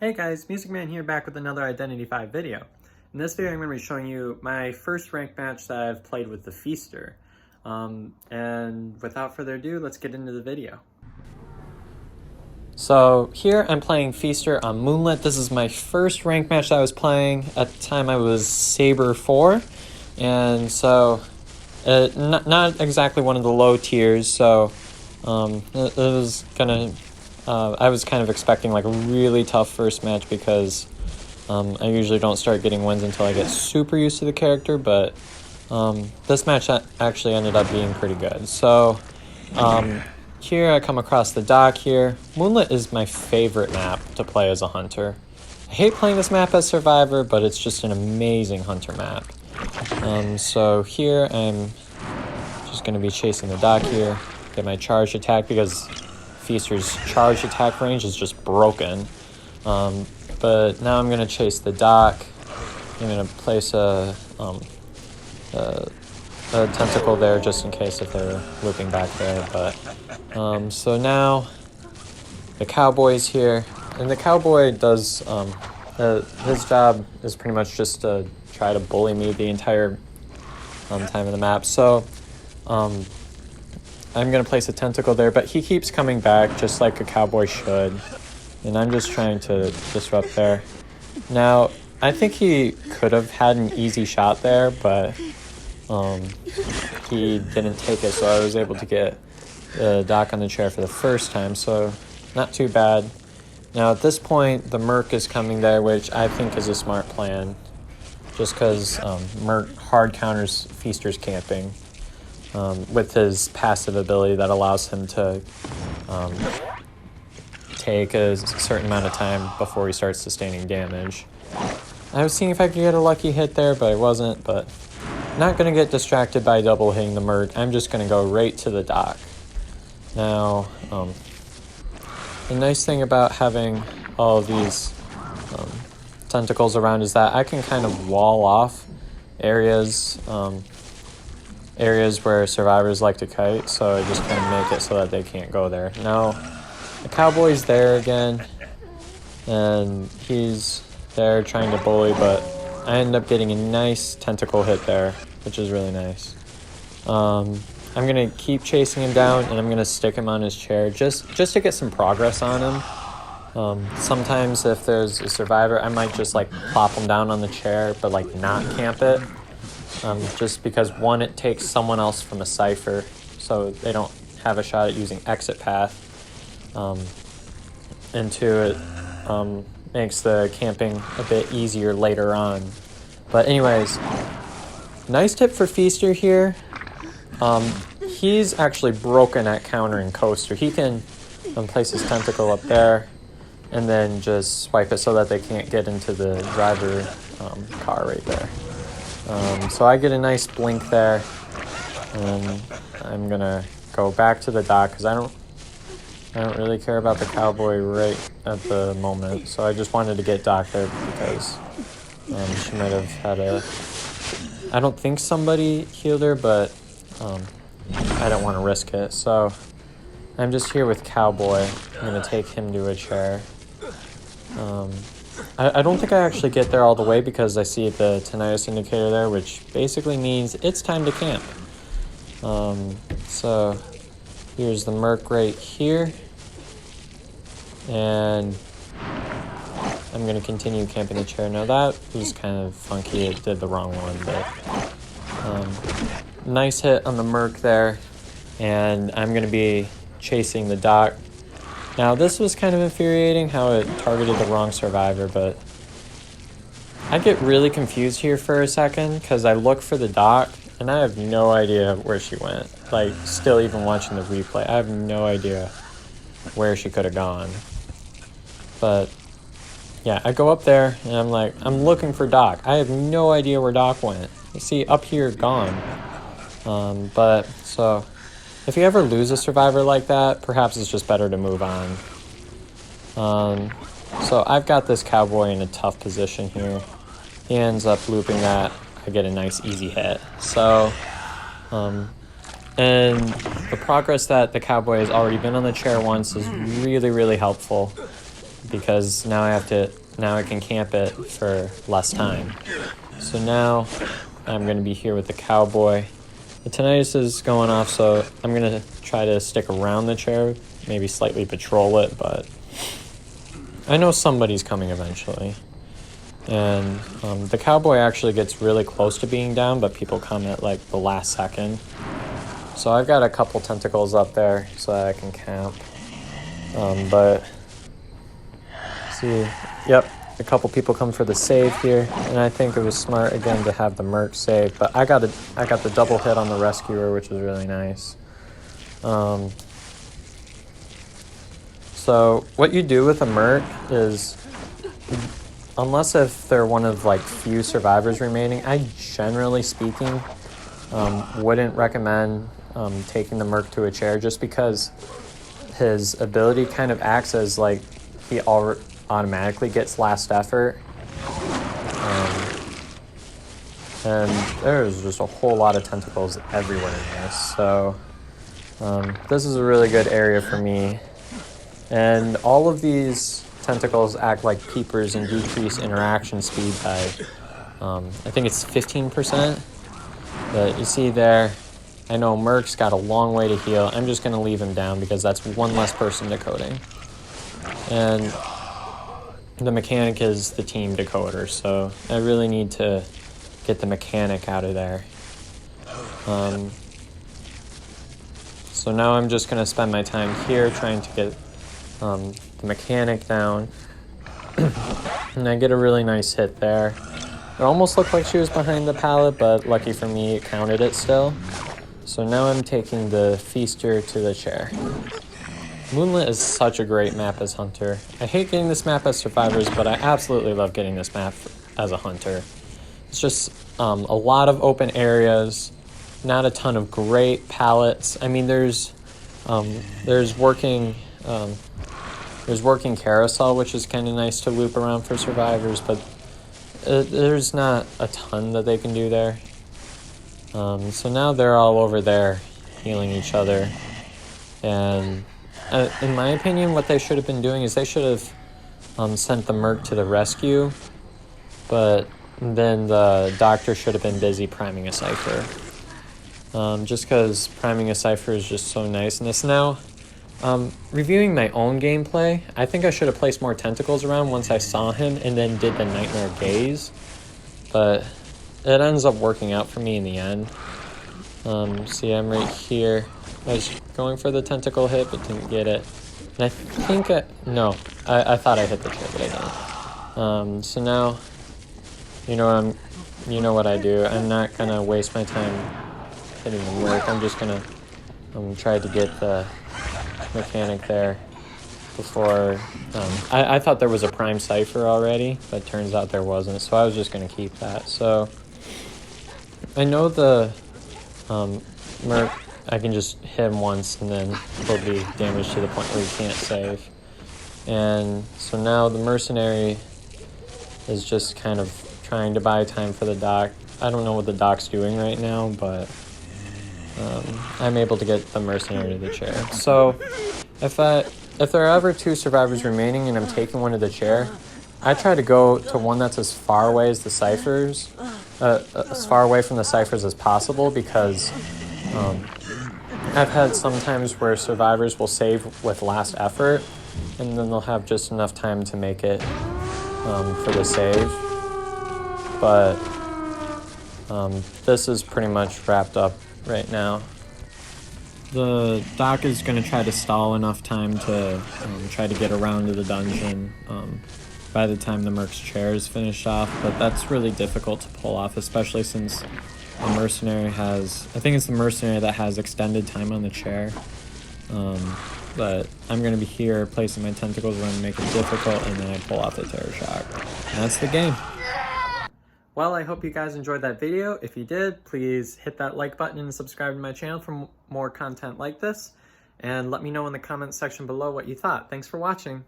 Hey guys, Music Man here, back with another Identity V video. In this video I'm going to be showing you my first ranked match that I've played with the Feaster. And without further ado, let's get into the video. So here I'm playing Feaster on Moonlit. This is my first ranked match that I was playing. At the time I was Saber 4, and so not exactly one of the low tiers, so it was gonna I was kind of expecting like a really tough first match because I usually don't start getting wins until I get super used to the character, but this match actually ended up being pretty good. So here I come across the dock here. Moonlit is my favorite map to play as a hunter. I hate playing this map as Survivor, but it's just an amazing hunter map. So here I'm just going to be chasing the dock here, get my charge attack because Feaster's charge attack range is just broken. But now I'm going to chase the dock. I'm going to place a tentacle there just in case if they're looping back there. But so now the cowboy's here, and the cowboy does his job is pretty much just to try to bully me the entire time of the map. So I'm going to place a tentacle there, but he keeps coming back just like a cowboy should. And I'm just trying to disrupt there. Now, I think he could have had an easy shot there, but he didn't take it, so I was able to get the dock on the chair for the first time, so not too bad. Now, at this point, the Merc is coming there, which I think is a smart plan, just because Merc hard counters Feaster's camping. With his passive ability that allows him to take a certain amount of time before he starts sustaining damage. I was seeing if I could get a lucky hit there, but I wasn't. But not going to get distracted by double hitting the Merc. I'm just going to go right to the dock. Now, the nice thing about having all of these tentacles around is that I can kind of wall off areas where survivors like to kite, so I just kind of make it so that they can't go there. Now, the cowboy's there again, and he's there trying to bully, but I end up getting a nice tentacle hit there, which is really nice. I'm going to keep chasing him down, and I'm going to stick him on his chair just to get some progress on him. Sometimes if there's a survivor, I might just like plop him down on the chair, but like not camp it. Just because, one, it takes someone else from a cipher, so they don't have a shot at using exit path, and two, it makes the camping a bit easier later on. But anyways, nice tip for Feaster here. He's actually broken at countering Coaster. He can place his tentacle up there and then just swipe it so that they can't get into the driver car right there. So I get a nice blink there, and I'm gonna go back to the dock because I don't really care about the cowboy right at the moment. So I just wanted to get dock there because she might have had I don't think somebody healed her, but I don't want to risk it. So I'm just here with cowboy. I'm gonna take him to a chair. I don't think I actually get there all the way because I see the tinnitus indicator there, which basically means it's time to camp. So here's the Merc right here, and I'm going to continue camping the chair. Now that was kind of funky, it did the wrong one, but nice hit on the Merc there, and I'm going to be chasing the dock. Now, this was kind of infuriating how it targeted the wrong survivor, but I get really confused here for a second because I look for the dock and I have no idea where she went. Like, still even watching the replay, I have no idea where she could have gone. But yeah, I go up there and I'm like, I'm looking for Doc. I have no idea where Doc went. You see, up here, gone. But so if you ever lose a survivor like that, perhaps it's just better to move on. So I've got this cowboy in a tough position here. He ends up looping that. I get a nice easy hit. So, and the progress that the cowboy has already been on the chair once is really, really helpful. because now I can camp it for less time. So now I'm going to be here with the cowboy. The tinnitus is going off, so I'm going to try to stick around the chair, maybe slightly patrol it, but I know somebody's coming eventually. And the cowboy actually gets really close to being down, but people come at like the last second. So I've got a couple tentacles up there so that I can camp. But see, yep, a couple people come for the save here, and I think it was smart again to have the Merc save. But I got the double hit on the rescuer, which was really nice. So what you do with a Merc is, unless if they're one of like few survivors remaining, I generally speaking wouldn't recommend taking the Merc to a chair, just because his ability kind of acts as like he automatically gets last effort. And there's just a whole lot of tentacles everywhere in this. So this is a really good area for me. And all of these tentacles act like peepers and decrease interaction speed by, I think it's 15%. But you see there, I know Merc's got a long way to heal. I'm just going to leave him down because that's one less person decoding. And the mechanic is the team decoder, so I really need to get the mechanic out of there. So now I'm just going to spend my time here trying to get the mechanic down. And I get a really nice hit there. It almost looked like she was behind the pallet, but lucky for me, it counted it still. So now I'm taking the Feaster to the chair. Moonlit is such a great map as Hunter. I hate getting this map as Survivors, but I absolutely love getting this map as a Hunter. It's just a lot of open areas, not a ton of great pallets. I mean, there's working carousel, which is kind of nice to loop around for Survivors, but there's not a ton that they can do there. So now they're all over there healing each other. And in my opinion, what they should have been doing is they should have sent the Merc to the rescue, but then the doctor should have been busy priming a Cypher. Just because priming a Cypher is just so nice in this now. Reviewing my own gameplay, I think I should have placed more tentacles around once I saw him and then did the Nightmare Gaze, but it ends up working out for me in the end. See, I'm right here. I was going for the tentacle hit, but didn't get it. And I think I thought I hit the chair, but I didn't. So now, you know what I do. I'm not gonna waste my time hitting the Merc. I'm just gonna try to get the mechanic there before. I thought there was a prime Cypher already, but turns out there wasn't. So I was just gonna keep that. So I know the Merc, I can just hit him once and then he'll be damaged to the point where he can't save. And so now the mercenary is just kind of trying to buy time for the doc. I don't know what the doc's doing right now, but I'm able to get the mercenary to the chair. So if there are ever two survivors remaining and I'm taking one to the chair, I try to go to one that's as far away as the Cyphers, as far away from the Cyphers as possible, because I've had some times where survivors will save with last effort, and then they'll have just enough time to make it for the save. But this is pretty much wrapped up right now. The doc is going to try to stall enough time to try to get around to the dungeon by the time the Merc's chair is finished off, but that's really difficult to pull off, especially since the mercenary has, I think it's the mercenary that has extended time on the chair. But I'm going to be here placing my tentacles around to make it difficult, and then I pull off the terror shock. And that's the game. Well, I hope you guys enjoyed that video. If you did, please hit that like button and subscribe to my channel for more content like this. And let me know in the comments section below what you thought. Thanks for watching.